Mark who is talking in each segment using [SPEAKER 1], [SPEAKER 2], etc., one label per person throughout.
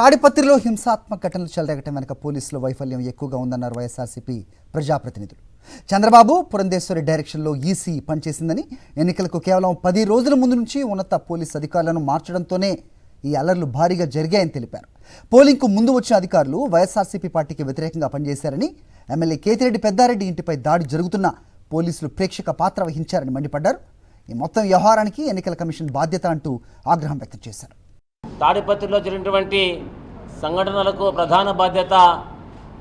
[SPEAKER 1] తాడిపత్రిలో హింసాత్మక ఘటనలు చెలరేగటం వెనుక పోలీసుల వైఫల్యం ఎక్కువగా ఉందన్నారు వైఎస్ఆర్సీపీ ప్రజాప్రతినిధులు. చంద్రబాబు పురంధేశ్వరి డైరెక్షన్లో ఈసీ పనిచేసిందని, ఎన్నికలకు కేవలం 10 రోజుల ముందు నుంచి ఉన్నత పోలీసు అధికారులను మార్చడంతోనే ఈ అల్లర్లు భారీగా జరిగాయని తెలిపారు. పోలింగ్కు ముందు వచ్చిన అధికారులు వైఎస్ఆర్సీపీ పార్టీకి వ్యతిరేకంగా పనిచేశారని, ఎమ్మెల్యే కేతిరెడ్డి పెద్దారెడ్డి ఇంటిపై దాడి జరుగుతున్న పోలీసులు ప్రేక్షక పాత్ర వహించారని మండిపడ్డారు. ఈ మొత్తం వ్యవహారానికి ఎన్నికల కమిషన్ బాధ్యత అంటూ ఆగ్రహం వ్యక్తం చేశారు.
[SPEAKER 2] తాడిపత్రిలో జరిగినటువంటి సంఘటనలకు ప్రధాన బాధ్యత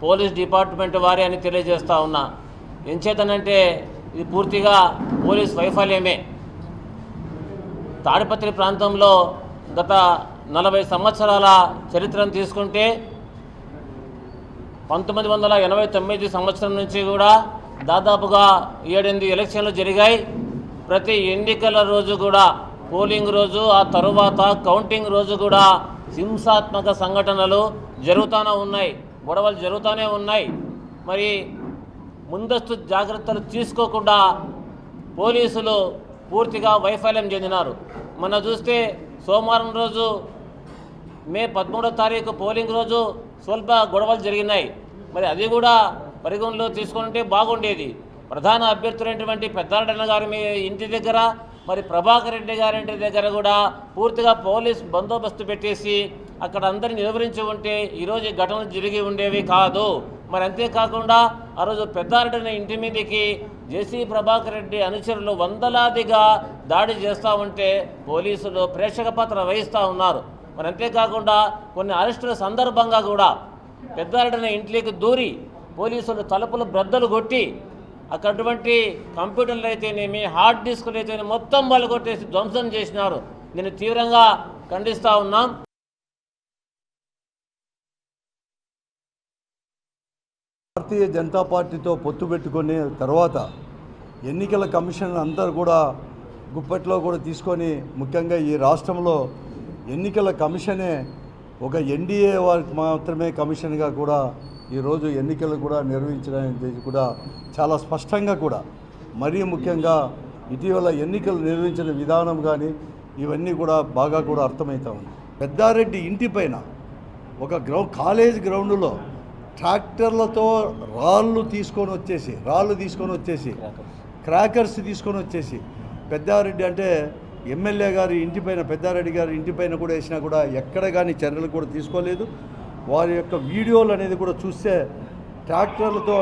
[SPEAKER 2] పోలీస్ డిపార్ట్మెంట్ వారే అని తెలియజేస్తూ ఉన్నా. ఎంచేతనంటే ఇది పూర్తిగా పోలీస్ వైఫల్యమే. తాడిపత్రి ప్రాంతంలో గత 40 సంవత్సరాల చరిత్రను తీసుకుంటే 1989 సంవత్సరం నుంచి కూడా దాదాపుగా 7-8 ఎలక్షన్లు జరిగాయి. ప్రతి ఎన్నికల రోజు కూడా, పోలింగ్ రోజు, ఆ తరువాత కౌంటింగ్ రోజు కూడా హింసాత్మక సంఘటనలు జరుగుతూనే ఉన్నాయి, గొడవలు జరుగుతూనే ఉన్నాయి. మరి ముందస్తు జాగ్రత్తలు తీసుకోకుండా పోలీసులు పూర్తిగా వైఫల్యం చెందినారు. మన చూస్తే సోమవారం రోజు మే 13వ తారీఖు పోలింగ్ రోజు స్వల్ప గొడవలు జరిగినాయి. మరి అది కూడా పరిగణలో తీసుకుంటే బాగుండేది. ప్రధాన అభ్యర్థులైనటువంటి పెద్దారెడ్డి గారి మీ ఇంటి దగ్గర, మరి ప్రభాకర్ రెడ్డి గారింటి దగ్గర కూడా పూర్తిగా పోలీస్ బందోబస్తు పెట్టేసి అక్కడ అందరిని నిలువరించి ఉంటే ఈరోజు ఘటనలు జరిగి ఉండేవి కాదు. మరి అంతేకాకుండా ఆ రోజు పెద్దారెడ్డి ఇంటి మీదకి జేసీ ప్రభాకర్ రెడ్డి అనుచరులు వందలాదిగా దాడి చేస్తూ ఉంటే పోలీసులు ప్రేక్షక పాత్ర వహిస్తూ ఉన్నారు. మరి అంతేకాకుండా కొన్ని అరెస్టుల సందర్భంగా కూడా పెద్దారెడ్డి ఇంట్లోకి దూరి పోలీసులు తలుపులు బ్రద్దలు కొట్టి అక్కడటువంటి కంప్యూటర్లు అయితేనేమి, హార్డ్ డిస్కులు అయితేనే మొత్తం వాళ్ళు కొట్టేసి ధ్వంసం చేసినారు. దీన్ని తీవ్రంగా ఖండిస్తూ ఉన్నాం.
[SPEAKER 3] భారతీయ జనతా పార్టీతో పొత్తు పెట్టుకుని తర్వాత ఎన్నికల కమిషన్ అందరూ కూడా గుప్పెట్లో కూడా తీసుకొని, ముఖ్యంగా ఈ రాష్ట్రంలో ఎన్నికల కమిషనే ఒక ఎన్డీఏ వారికి మాత్రమే కమిషన్గా కూడా ఈరోజు ఎన్నికలు కూడా నిర్వహించడానికి కూడా చాలా స్పష్టంగా కూడా, మరీ ముఖ్యంగా ఇటీవల ఎన్నికలు నిర్వహించిన విధానం కానీ ఇవన్నీ కూడా బాగా కూడా అర్థమవుతా ఉంది. పెద్దారెడ్డి ఇంటి పైన ఒక కాలేజ్ గ్రౌండ్లో ట్రాక్టర్లతో రాళ్ళు తీసుకొని వచ్చేసి క్రాకర్స్ తీసుకొని వచ్చేసి పెద్దారెడ్డి అంటే ఎమ్మెల్యే గారి ఇంటిపైన, పెద్దారెడ్డి గారి ఇంటిపైన కూడా వేసినా కూడా ఎక్కడ కానీ చర్యలు కూడా తీసుకోలేదు. వారి యొక్క వీడియోలు అనేది కూడా చూస్తే ట్రాక్టర్లతో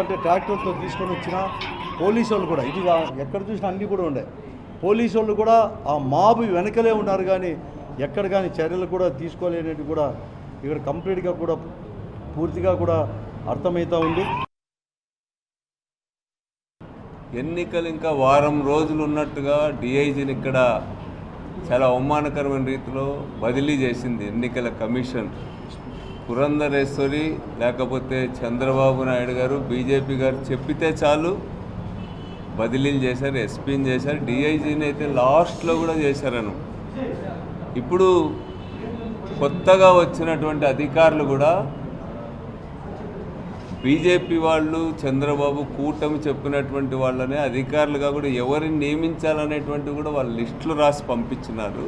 [SPEAKER 3] తీసుకొని వచ్చిన పోలీసు వాళ్ళు కూడా, ఇది ఎక్కడ చూసినా అన్నీ కూడా ఉండే పోలీసు వాళ్ళు కూడా ఆ మాబు వెనకలే ఉన్నారు, కానీ ఎక్కడ కానీ చర్యలు కూడా తీసుకోలేనివి కూడా ఇక్కడ కంప్లీట్గా కూడా పూర్తిగా కూడా అర్థమవుతూ ఉంది.
[SPEAKER 4] ఎన్నికలు ఇంకా వారం రోజులు ఉన్నట్టుగా డిఐజీని ఇక్కడ చాలా అవమానకరమైన రీతిలో బదిలీ చేసింది ఎన్నికల కమిషన్. పురంధరేశ్వరి లేకపోతే చంద్రబాబు నాయుడు గారు, బీజేపీ గారు చెప్పితే చాలు బదిలీలు చేశారు, ఎస్పీని చేశారు, డిఐజీని అయితే లాస్ట్లో కూడా చేశారను. ఇప్పుడు కొత్తగా వచ్చినటువంటి అధికారులు కూడా బీజేపీ వాళ్ళు, చంద్రబాబు కూటమి చెప్పినటువంటి వాళ్ళనే అధికారులుగా కూడా ఎవరిని నియమించాలనేటువంటి కూడా వాళ్ళ లిస్టులు రాసి పంపించినారు.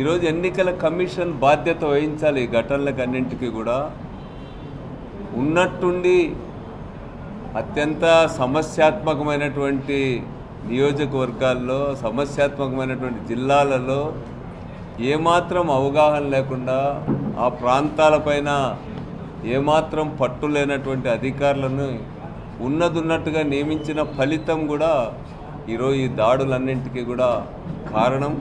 [SPEAKER 4] ఈరోజు ఎన్నికల కమిషన్ బాధ్యత వహించాలి ఈ ఘటనలకు అన్నింటికీ కూడా. ఉన్నట్టుండి అత్యంత సమస్యాత్మకమైనటువంటి నియోజకవర్గాల్లో, సమస్యాత్మకమైనటువంటి జిల్లాలలో ఏమాత్రం అవగాహన లేకుండా, ఆ ప్రాంతాలపైన ఏమాత్రం పట్టు లేనటువంటి అధికారులను ఉన్నట్టుగా నియమించిన ఫలితం కూడా ఈరోజు ఈ దాడులన్నింటికీ కూడా కారణం.